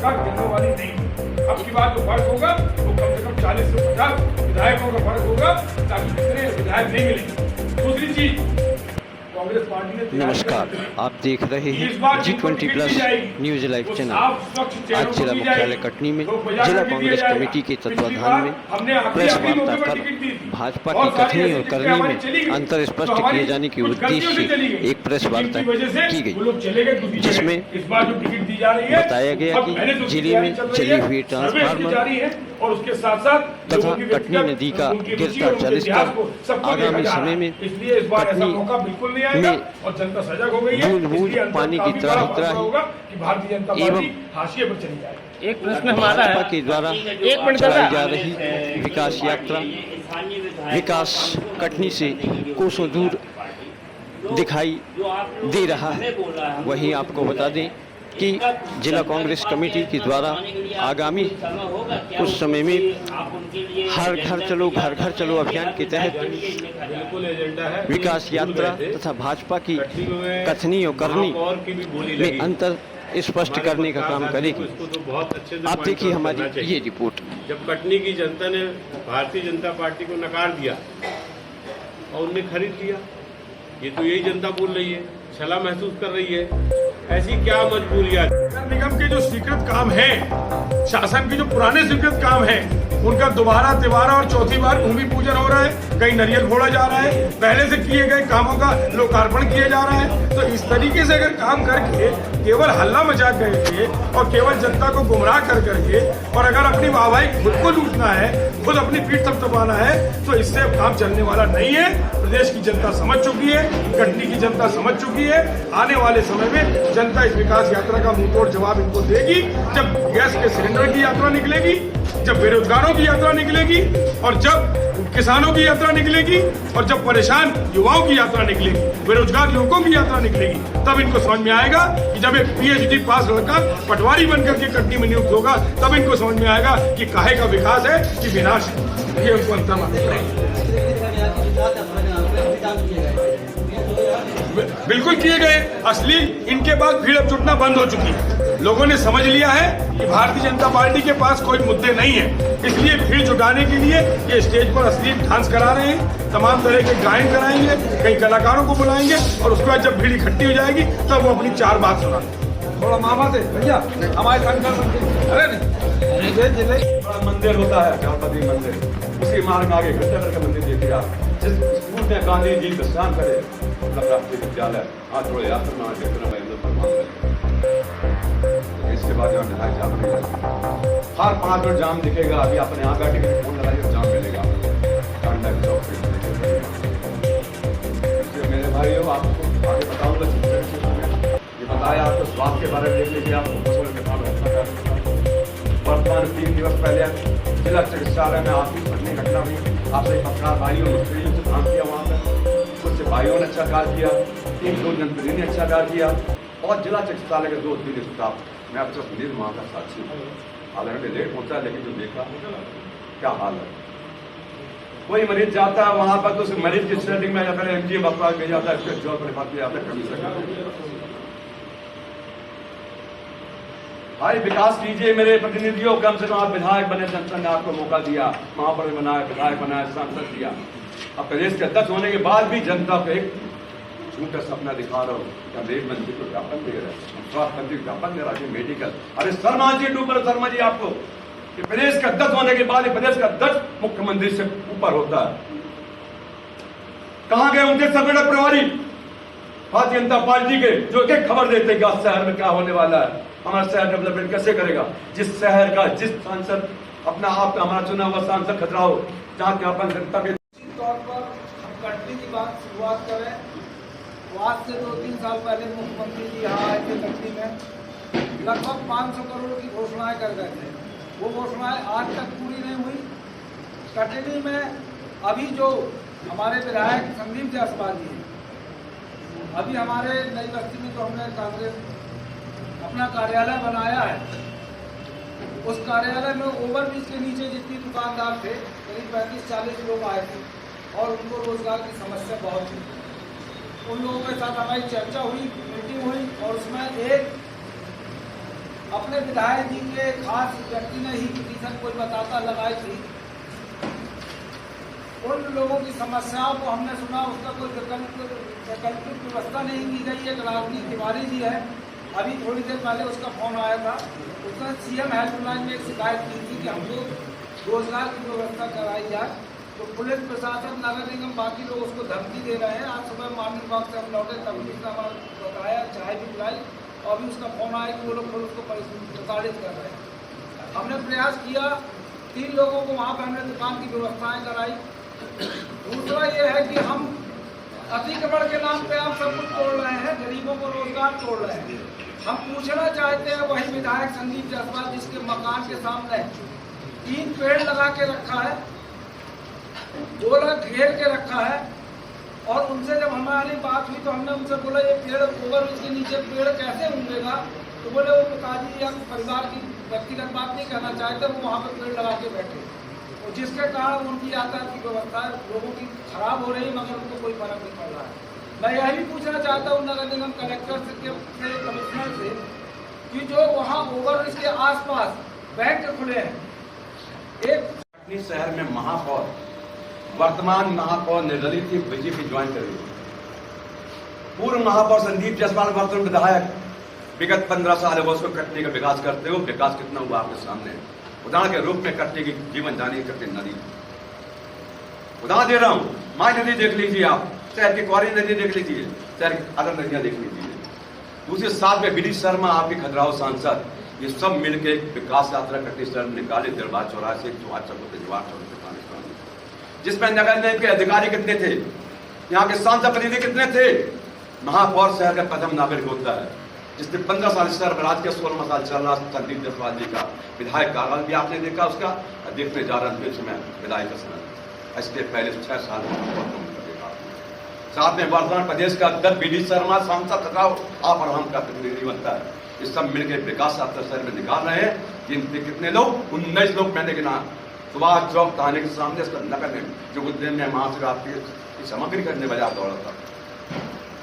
पोशाक गिरने वाली नहीं है। अब की बात जो फर्क होगा वो कम से कम 40 से 50 विधायकों का फर्क होगा, ताकि इतने विधायक नहीं मिलेंगे। दूसरी चीज, कांग्रेस पार्टी ने नमस्कार, आप देख रहे हैं G20+ न्यूज लाइव चैनल। आज जिला मुख्यालय कटनी में जिला कांग्रेस कमेटी के तत्वाधान में प्रेस वार्ता कर भाजपा की कथनी और करनी में अंतर स्पष्ट किए जाने के उद्देश्य से एक प्रेस वार्ता की गई, जिसमें बताया गया कि जिले में चली हुई ट्रांसफार्मर और उसके साथ साथ तथा कटनी नदी का गिरता जलस्तर आगामी समय में कटनी में और जनता सजग हो गई है, बूंद पानी की त्राही कि भारतीय जनता पार्टी हाशिए पर चली जाए। एक प्रश्न हमारा है, के द्वारा चलाई जा रही विकास यात्रा, विकास कटनी से कोसों दूर दिखाई दे रहा है। वहीं आपको बता दें कि जिला कांग्रेस कमेटी के द्वारा आगामी कुछ समय में हर घर चलो घर घर चलो अभियान के तहत विकास यात्रा तथा भाजपा की कथनी और करनी में अंतर स्पष्ट करने का काम करेगी। आप देखिए हमारी ये रिपोर्ट। जब कटनी की जनता ने भारतीय जनता पार्टी को नकार दिया और उन्हें खरीद लिया, ये तो यही जनता बोल रही है, छला महसूस कर रही है। ऐसी क्या मजबूरियां? निगम के जो स्वीकृत काम है, शासन के जो पुराने स्वीकृत काम है, उनका दोबारा तिबारा और चौथी बार भूमि पूजन हो रहा है, कहीं नारियल फोड़ा जा रहा है, पहले से किए गए कामों का लोकार्पण किया जा रहा है। तो इस तरीके से अगर काम करके केवल हल्ला मचा करके और केवल जनता को गुमराह कर करके और अगर अपनी वाहवाही खुद को लूटना है, खुद अपनी पीठ थपथपाना है, तो इससे अब काम चलने वाला नहीं है। प्रदेश की जनता समझ चुकी है, कटनी की जनता समझ चुकी है। आने वाले समय में जनता इस विकास यात्रा का मुंहतोड़ जवाब इनको देगी। जब गैस के सिलेंडर की यात्रा निकलेगी, जब बेरोजगारों की यात्रा निकलेगी और जब किसानों की यात्रा निकलेगी और जब परेशान युवाओं की यात्रा निकलेगी, बेरोजगार युवकों की यात्रा निकलेगी, तब इनको समझ में आएगा कि जब एक PhD पास लड़का पटवारी बनकर के कटनी में नियुक्त होगा, तब इनको समझ में आएगा कि काहे का विकास है कि विनाश है। ये उनको अंतर मालूम बिल्कुल किए गए। असली इनके पास भीड़ अब जुटना बंद हो चुकी है। लोगों ने समझ लिया है कि भारतीय जनता पार्टी के पास कोई मुद्दे नहीं है, इसलिए भीड़ जुटाने के लिए ये स्टेज पर असली डांस करा रहे हैं, तमाम तरह के गायन कराएंगे, कई कलाकारों को बुलाएंगे और उसके बाद जब भीड़ इकट्ठी हो जाएगी तब वो अपनी चार बात सुनाएंगे। थोड़ा मामा से भैया हमारे अरे जिले मंदिर होता है गणपति मंदिर, उसी मार्ग आगे घंटेश्वर का मंदिर देखिए आप, जिस स्कूल में गांधी जी विश्राम करे राष्ट्रीय विद्यालय, आज थोड़े यात्रा में आगे इसके बाद यहाँ विधायक जाम नहीं, हर 5 मिनट जाम दिखेगा। अभी अपने यहाँ का टिकट फोन लगाइए, जाम मिलेगा। मेरे भाइयों, आपको आगे बताऊंगा, ये बताया आपको स्वास्थ्य के बारे में देख लीजिए। आप वर्तमान 3 दिवस पहले जिला चिकित्सालय में आर्थिक घटने घटना हुई, आपसे पत्रकार भाइयों ने काम किया, वहाँ पर कुछ भाइयों ने अच्छा कार्य किया, 3-2 जनप्रतिनिधि ने अच्छा कार्य किया और जिला चिकित्सालय के 2-3 स्टाफ, मैं अब तक सुनील वहाँ का साक्षी हूँ। हालांकि लेट पहुंचा, लेकिन जो देखा क्या हाल है। कोई मरीज जाता है वहां पर तो उस मरीज की स्टेटिंग में जाता है, MGM अस्पताल में जाता है, इसके जॉब पर बात जाता है, कभी से भाई विकास कीजिए मेरे प्रतिनिधियों। कम से कम आप विधायक बने, जनता ने आपको मौका दिया, महापौर बनाया, विधायक बनाया, सांसद दिया। अब प्रदेश के अध्यक्ष होने के बाद भी जनता को एक झूठा सपना दिखा रहा हूँ। क्या रेल मंत्री को ज्ञापन दे रहे हैं, स्वास्थ्य मंत्री को ज्ञापन दे रहा है, मेडिकल। अरे शर्मा जी, डूबर शर्मा जी, आपको कि प्रदेश का अध्यक्ष होने के बाद प्रदेश का अध्यक्ष मुख्यमंत्री से ऊपर होता है। कहां गए उनके सबसे प्रभारी भारतीय जनता पार्टी के, जो एक खबर देते कि शहर में क्या होने वाला है, हमारा शहर डेवलपमेंट कैसे करेगा। जिस शहर का जिस सांसद अपना आप हमारा चुना हुआ सांसद खतरा हो, जहाँ ज्ञापन जनता के तौर पर हम कटनी की बात शुरुआत करें तो आज से 2-3 साल पहले मुख्यमंत्री जी यहाँ आए थे कटनी में, लगभग 500 करोड़ की घोषणाएं कर गए थे। वो घोषणाएं आज तक पूरी नहीं हुई। कटनी में अभी जो हमारे विधायक संदीप जायसवाल जी हैं, अभी हमारे नई बस्ती में जो हमने कांग्रेस अपना कार्यालय बनाया है, उस कार्यालय में ओवरब्रिज के नीचे जितनी दुकानदार थे, करीब 35-40 लोग आए थे और उनको रोजगार की समस्या बहुत थी। उन लोगों के साथ हमारी चर्चा हुई, मीटिंग हुई और उसमें एक अपने विधायक जी के खास व्यक्ति ने ही पिटीशन कोई बताता लगाई थी। उन लोगों की समस्याओं को हमने सुना, उसका कोई वैकल्पिक व्यवस्था नहीं की गई। एक राजनीतिक तिवारी जी है, अभी थोड़ी देर पहले उसका फोन आया था, उसने सीएम हेल्पलाइन में एक शिकायत की थी कि हमको रोजगार की व्यवस्था कराई जाए। तो पुलिस प्रशासन, नगर निगम, बाकी लोग उसको धमकी दे रहे हैं। आज सुबह मॉर्निंग वॉक से हम लौटे तभी उसने हमारा बताया, चाय भी पिलाई, और अभी उसका फोन आया कि वो लोग फिर उसको प्रताड़ित कर रहे हैं। हमने प्रयास किया, 3 लोगों को वहाँ पर हमने दुकान की व्यवस्थाएं कराई। दूसरा ये है कि हम अतिक्रमण के नाम पे आप सब कुछ तोड़ रहे हैं, गरीबों को रोजगार तोड़ रहे हैं। हम पूछना चाहते हैं वही विधायक संदीप जायसवाल जिसके मकान के सामने 3 पेड़ लगा के रखा है, गोला घेर के रखा है, और उनसे जब हमारी बात हुई तो हमने उनसे बोला ये पेड़ ओवर के नीचे पेड़ कैसे उगेगा, तो बोले वो पिताजी या परिवार की व्यक्तिगत बात नहीं कहना चाहते, वो वहाँ पर पेड़ लगा के बैठे, और जिसके कारण उनकी यातायात की व्यवस्था लोगों की खराब हो रही है, मगर उनको कोई फर्क नहीं पड़ रहा है। मैं यह भी पूछना चाहता हूँ नगर निगम कलेक्टर से, कमिश्नर से, कि जो वहाँ ओवर के आसपास बैंक खुले हैं, एक कटनी शहर में महापौर, वर्तमान महापौर निर्दलीय थी, बीजेपी ज्वाइन कर रही। पूर्व महापौर संदीप जायसवाल, वर्तमान विधायक, विगत 15 साल हो उसको कटनी का विकास करते हो। विकास कितना हुआ आपके सामने है। उदाहरण के रूप में कटनी की जीवन जानी कटनी नदी, उदाहरण दे रहा हूं, माई नदी देख लीजिए आप, शहर की क्वारी नदी देख लीजिए, शहर की अदर नदियां देख लीजिए। दूसरे साथ में विनीत शर्मा आपके खजुराहो सांसद, ये सब मिलकर एक विकास यात्रा कटनी शहर में निकाले, दरबार चौराहे से जवाहर चौक से जवाहर चौक से पानी, जिसमें नगर निगम के अधिकारी कितने थे, यहाँ के सांसद प्रतिनिधि कितने थे। महापौर शहर का प्रथम नागरिक होता है, जिसने 15 साल सरबराज के 16वां साल चल रहा संदीप जायसवाल जी का विधायक कार्यकाल भी आपने देखा, उसका देखने जा रहा है विधायक का समय, इसके पहले 6 साल देखा। साथ में वर्तमान प्रदेश का अध्यक्ष विनीत शर्मा सांसद तथा आप और हम का प्रतिनिधि बनता है। ये सब मिलकर विकास यात्रा शहर में निकाल रहे हैं। जिनके कितने लोग, 19 लोग मैंने गिना। सुभाष चौक थाने के सामने इसका नगर में जो उद्यान में वहां से आपकी सामग्री करने बजा दौड़ा था,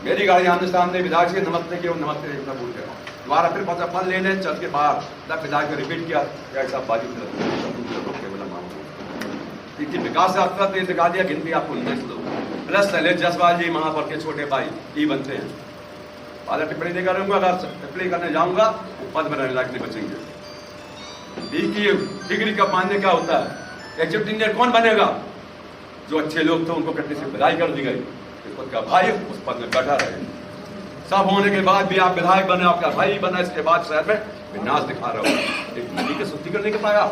मेरी गाड़ी आमने सामने विधायक से नमस्ते किया, नमस्ते भूल गया, दोबारा फिर पता फल लेने चल के बाहर तब विधायक ने रिपीट किया, ऐसा बाजू क्योंकि विकास यात्रा तो दिखा दिया, गिनती आपको 19 लोग प्लस शैलेश जायसवाल जी महापौर के छोटे भाई ही बनते हैं। बाद टिप्पणी नहीं करूंगा, अगर टिप्पणी करने जाऊंगा वो पद में रहने लायक नहीं बचेंगे। डिग्री का मानने क्या होता है, एग्जीक्यूटिव इंजीनियर कौन बनेगा, जो अच्छे लोग थे उनको कटनी से विदाई कर दी गई, पद का भाई उस पद में बैठा रहे। सब होने के बाद भी आप विधायक बने, आपका भाई बना, इसके बाद शहर में विनाश दिखा रहे हो। एक नदी की शुद्धिकरण नहीं कर पाया।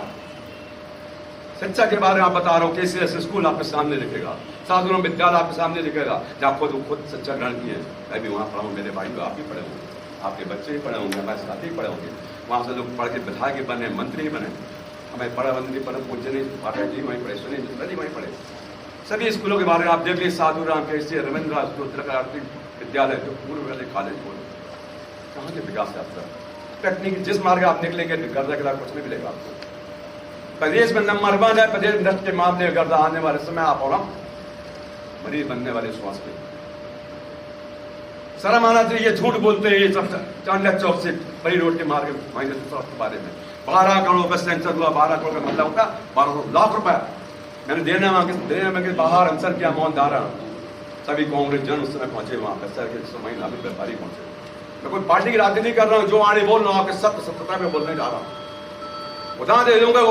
शिक्षा के बारे में आप बता रहा हूँ, कैसे स्कूल आपके सामने दिखेगा, साधुओं विद्यालय आपके सामने दिखेगा, जहाँ खुद शिक्षा ग्रहण किए। मैं भी वहाँ पढ़ा हूँ, मेरे भाई तो आप ही पढ़े होंगे, आपके बच्चे ही पढ़े होंगे, हमारे साथी ही पढ़े होंगे। वहाँ से लोग पढ़ के विधायक बने, मंत्री ही बने। हमें पढ़ा मंत्री पढ़े, पूज्य नहीं पाठक जी वहीं पढ़े, सुनील मिश्रा जी वहीं पढ़े। सभी स्कूलों के बारे में आप देख लीजिए, साधु राम कैसे, रविंद्र विद्यालय, जो पूर्व वाले कॉलेज बोल, कहाँ के विकास यात्रा। टेक्निक जिस मार्ग आप निकलेंगे गर्दा के कुछ नहीं मिलेगा आपको। प्रदेश में नंबर 1 है प्रदेश नष्ट के मामले में गर्दा आने वाले समय आप और मरीज बनने वाले स्वास्थ्य। शर्म आना चाहिए, झूठ बोलते हैं ये सब। चांडक चौक से बड़ी रोड के मार्ग के बारे में 12 करोड़ रुपए सेंसर हुआ, 12 करोड़ का मतलब होता 12 लाख रुपए मैंने देने में बाहर आंसर किया मौन धारा। सभी कांग्रेस जन उस समय पहुंचे वहां पर, शहर के समय नागरिक व्यापारी पहुंचे। मैं कोई पार्टी की राजनीति कर रहा हूँ, जो आने बोल रहा हूँ आपके सत्य सत्यता में बोलने जा रहा हूँ। उदाहरण दे दूंगा।